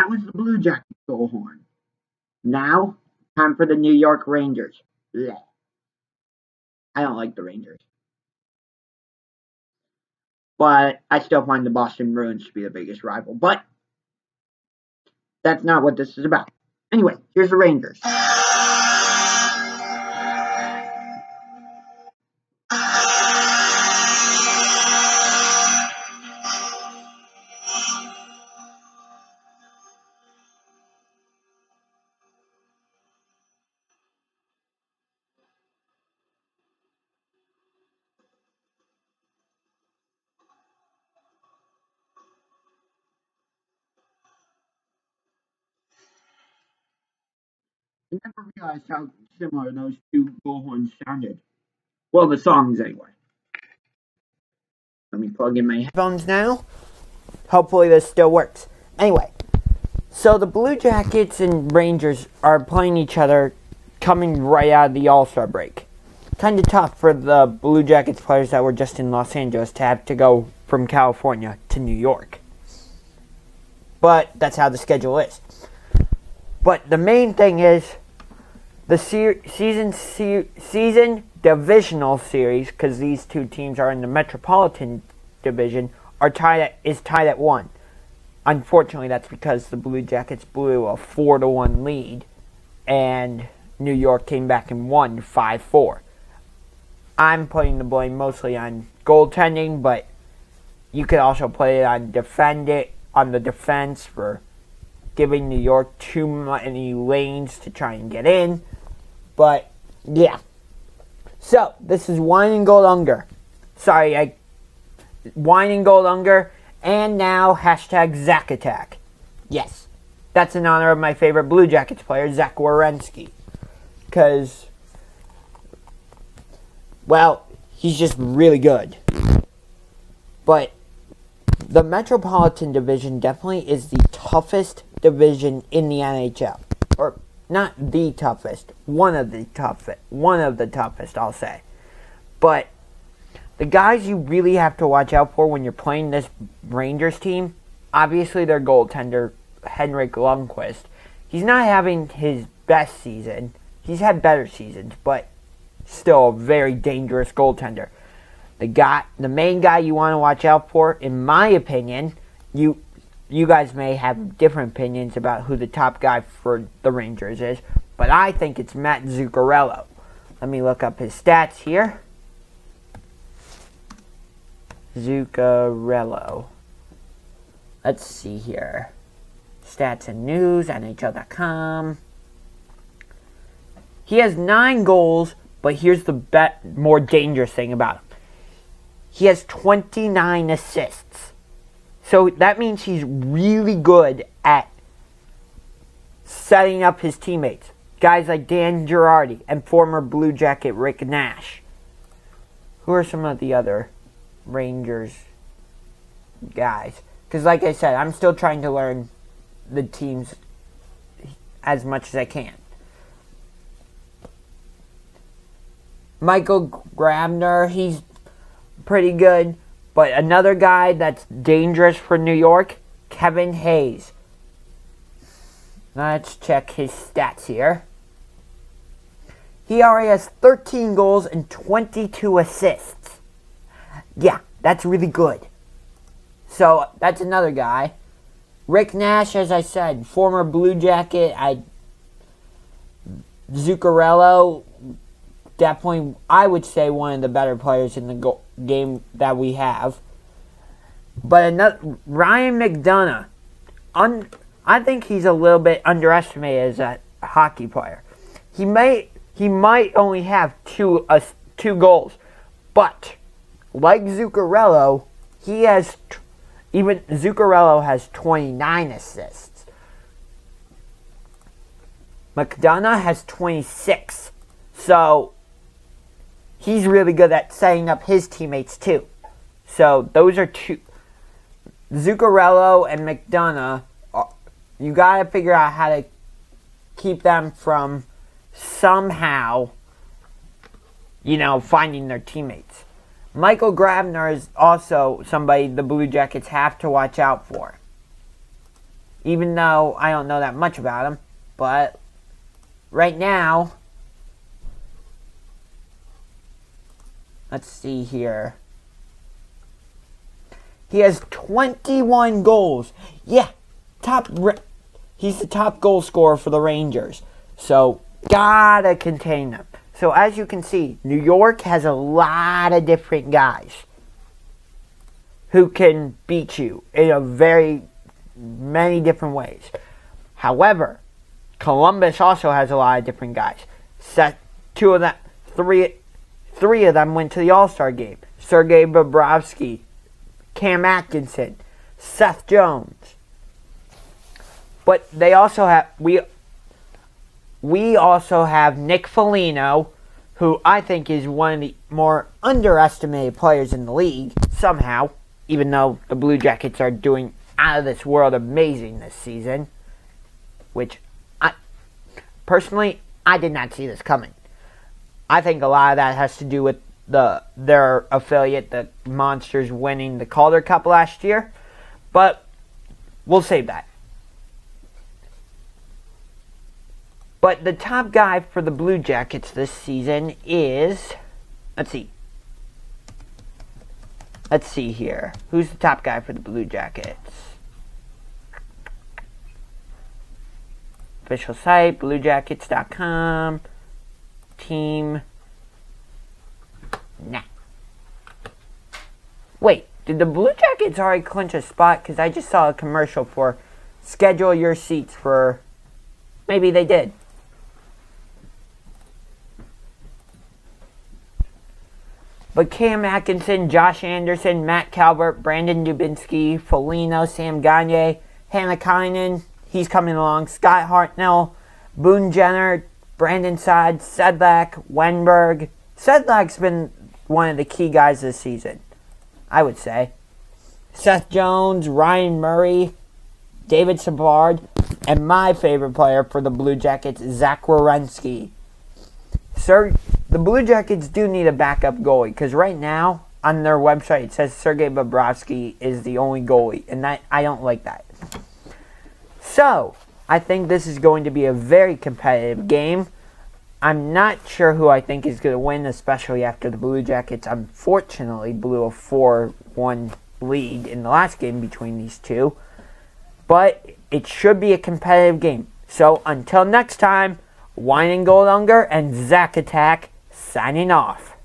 That was the Blue Jackets goal horn. Now, time for the New York Rangers. Blech. I don't like the Rangers. But I still find the Boston Bruins to be the biggest rival. But that's not what this is about. Anyway, here's the Rangers. I never realized how similar those two goal horns sounded. Well, the songs anyway. Let me plug in my headphones now. Hopefully this still works. Anyway, so the Blue Jackets and Rangers are playing each other coming right out of the All-Star break. Kind of tough for the Blue Jackets players that were just in Los Angeles to have to go from California to New York. But that's how the schedule is. But the main thing is the season divisional series, because these two teams are in the Metropolitan division, is tied at 1. Unfortunately, that's because the Blue Jackets blew a 4-1 lead, and New York came back and won 5-4. I'm putting the blame mostly on goaltending, but you could also put it on the defense for giving New York too many lanes to try and get in. But yeah. So this is Wine and Gold Unger. Wine and Gold Unger, and now hashtag Zach Attack. Yes, that's in honor of my favorite Blue Jackets player, Zach Werenski. Because, well, he's just really good. But the Metropolitan division definitely is the toughest division in the NHL. Or, not the toughest. One of the toughest, I'll say. But the guys you really have to watch out for when you're playing this Rangers team, obviously their goaltender, Henrik Lundqvist. He's not having his best season. He's had better seasons, but still a very dangerous goaltender. The main guy you want to watch out for, in my opinion, you guys may have different opinions about who the top guy for the Rangers is, but I think it's Matt Zuccarello. Let me look up his stats here. Zuccarello. Let's see here. Stats and news, NHL.com. He has 9 goals, but here's the more dangerous thing about him. He has 29 assists. So that means he's really good at setting up his teammates. Guys like Dan Girardi and former Blue Jacket Rick Nash. Who are some of the other Rangers guys? Because like I said, I'm still trying to learn the teams as much as I can. Michael Grabner, he's pretty good. But another guy that's dangerous for New York, Kevin Hayes. Let's check his stats here. He already has 13 goals and 22 assists. Yeah, that's really good. So, that's another guy. Rick Nash, as I said, former Blue Jacket. Zuccarello, definitely, I would say, one of the better players in the game that we have. But Ryan McDonough, I think he's a little bit underestimated as a hockey player. He might only have two goals, but like Zuccarello, Zuccarello has 29 assists. McDonough has 26. So he's really good at setting up his teammates too. So those are two. Zuccarello and McDonough, you got to figure out how to keep them from somehow, finding their teammates. Michael Grabner is also somebody the Blue Jackets have to watch out for. even though I don't know that much about him. But right now, let's see here. He has 21 goals. Yeah, he's the top goal scorer for the Rangers. So, gotta contain them. So, as you can see, New York has a lot of different guys who can beat you in a very many different ways. However, Columbus also has a lot of different guys. Three of them went to the All-Star game. Sergei Bobrovsky, Cam Atkinson, Seth Jones. But they also have we also have Nick Foligno, who I think is one of the more underestimated players in the league somehow, even though the Blue Jackets are doing out of this world amazing this season, which personally I did not see this coming. I think a lot of that has to do with their affiliate, the Monsters, winning the Calder Cup last year. But we'll save that. But the top guy for the Blue Jackets this season is... Let's see here. Who's the top guy for the Blue Jackets? Official site, BlueJackets.com. Team... Nah. Wait, did the Blue Jackets already clinch a spot? Because I just saw a commercial for schedule your seats for... Maybe they did. But Cam Atkinson, Josh Anderson, Matt Calvert, Brandon Dubinsky, Foligno, Sam Gagner, Hannah Kynan, he's coming along, Scott Hartnell, Boone Jenner, Brandon Saad, Sedlak, Wenberg. Sedlak's been one of the key guys this season, I would say. Seth Jones, Ryan Murray, David Savard, and my favorite player for the Blue Jackets, Zach Werenski. Sir, the Blue Jackets do need a backup goalie, because right now, on their website, it says Sergei Bobrovsky is the only goalie, and I don't like that. So, I think this is going to be a very competitive game. I'm not sure who I think is going to win, especially after the Blue Jackets unfortunately blew a 4-1 lead in the last game between these two. But it should be a competitive game. So until next time, Wine and Gold Unger and Zack Attack signing off.